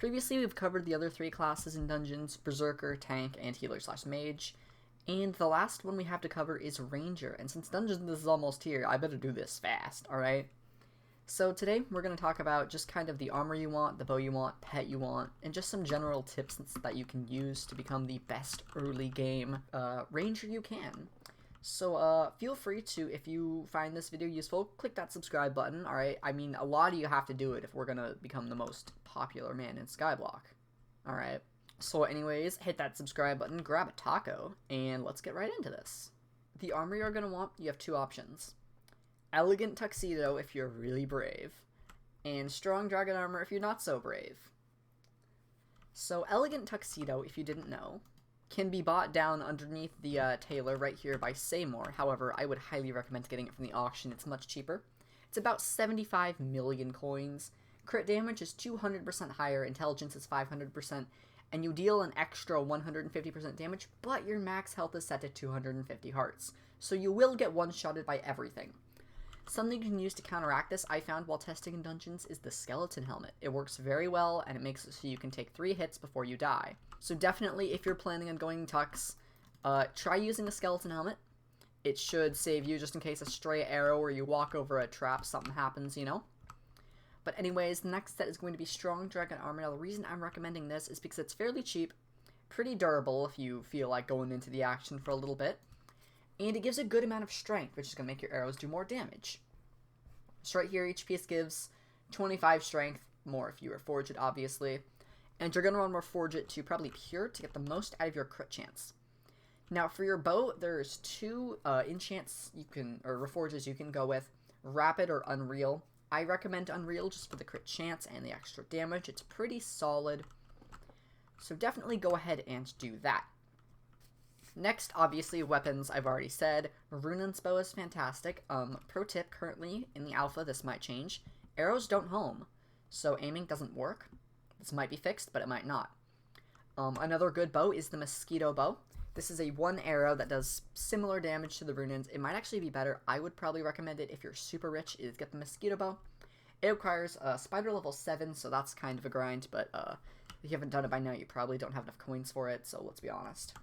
Previously, we've covered the other 3 classes in Dungeons, Berserker, Tank, and Healer/Mage. And the last one we have to cover is Ranger, and since Dungeons is almost here, I better do this fast, alright? So today, we're going to talk about just kind of the armor you want, the bow you want, pet you want, and just some general tips that you can use to become the best early game Ranger you can. So feel free to, if you find this video useful, click that subscribe button, alright? I mean, a lot of you have to do it if we're going to become the most popular man in Skyblock, alright? So anyways, hit that subscribe button, grab a taco, and let's get right into this. The armor you're going to want, you have 2 options. Elegant Tuxedo if you're really brave, and Strong Dragon Armor if you're not so brave. So Elegant Tuxedo, if you didn't know, can be bought down underneath the tailor right here by Seymour. However, I would highly recommend getting it from the auction, it's much cheaper. It's about 75 million coins. Crit damage is 200% higher, intelligence is 500%, and you deal an extra 150% damage, but your max health is set to 250 hearts. So you will get one-shotted by everything. Something you can use to counteract this, I found while testing in Dungeons, is the Skeleton Helmet. It works very well, and it makes it so you can take 3 hits before you die. So definitely, if you're planning on going Tux, try using the Skeleton Helmet. It should save you just in case a stray arrow or you walk over a trap, something happens, you know? But anyways, the next set is going to be Strong Dragon Armor. Now, the reason I'm recommending this is because it's fairly cheap, pretty durable if you feel like going into the action for a little bit, and it gives a good amount of strength, which is going to make your arrows do more damage. So right here, each piece gives 25 strength, more if you reforge it, obviously, and you're going to want to reforge it to probably Pure to get the most out of your crit chance. Now, for your bow, there's 2 enchants you can, or reforges you can go with, Rapid or Unreal. I recommend Unreal just for the crit chance and the extra damage. It's pretty solid. So definitely go ahead and do that. Next, obviously, weapons, I've already said. Runan's bow is fantastic. Pro tip, currently, in the alpha, this might change. Arrows don't home, so aiming doesn't work. This might be fixed, but it might not. Another good bow is the Mosquito Bow. This is a 1 arrow that does similar damage to the Runans. It might actually be better. I would probably recommend it if you're super rich, is get the Mosquito Bow. It requires Spider level 7, so that's kind of a grind, but if you haven't done it by now, you probably don't have enough coins for it, so let's be honest.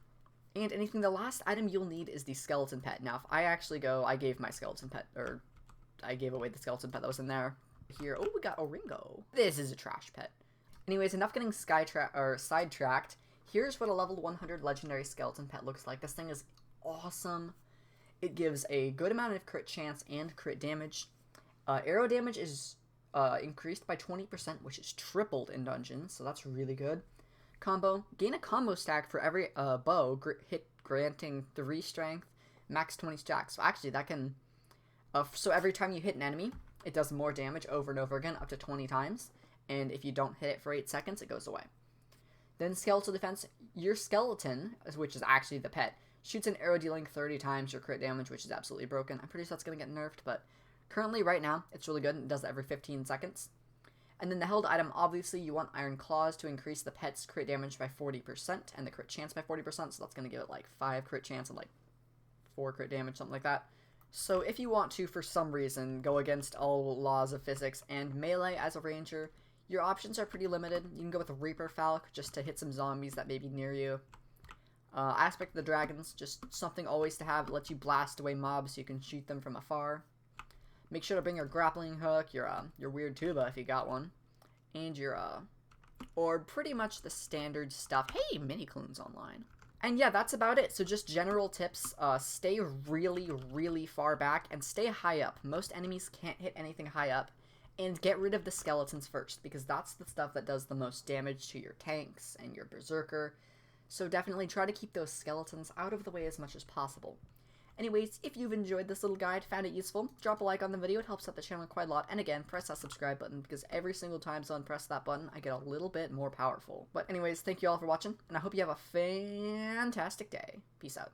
And the last item you'll need is the Skeleton Pet. Now, if I actually go, I gave my Skeleton Pet, or I gave away the Skeleton Pet that was in there. Here, oh, we got a Ringo. This is a trash pet. Anyways, enough getting sidetracked. Here's what a level 100 legendary Skeleton Pet looks like. This thing is awesome. It gives a good amount of crit chance and crit damage. Arrow damage is increased by 20%, which is tripled in Dungeons, so that's really good. Combo, gain a combo stack for every bow hit granting 3 strength, max 20 stacks. So actually that can, so every time you hit an enemy, it does more damage over and over again, up to 20 times. And if you don't hit it for 8 seconds, it goes away. Then Skeletal Defense, your skeleton, which is actually the pet, shoots an arrow dealing 30 times your crit damage, which is absolutely broken. I'm pretty sure that's going to get nerfed, but currently, right now, it's really good. It does that every 15 seconds. And then the held item, obviously, you want Iron Claws to increase the pet's crit damage by 40% and the crit chance by 40%, so that's going to give it like 5 crit chance and like 4 crit damage, something like that. So if you want to, for some reason, go against all laws of physics and melee as a ranger, your options are pretty limited. You can go with a Reaper Falcon just to hit some zombies that may be near you. Aspect of the Dragons, just something always to have that lets you blast away mobs so you can shoot them from afar. Make sure to bring your grappling hook, your weird tuba if you got one, and your or pretty much the standard stuff. Hey, Mini-Clunes online. And yeah, that's about it. So just general tips. Stay really, really far back and stay high up. Most enemies can't hit anything high up. And get rid of the skeletons first, because that's the stuff that does the most damage to your tanks and your berserker. So definitely try to keep those skeletons out of the way as much as possible. Anyways, if you've enjoyed this little guide, found it useful, drop a like on the video. It helps out the channel quite a lot. And again, press that subscribe button, because every single time someone presses that button, I get a little bit more powerful. But anyways, thank you all for watching, and I hope you have a fantastic day. Peace out.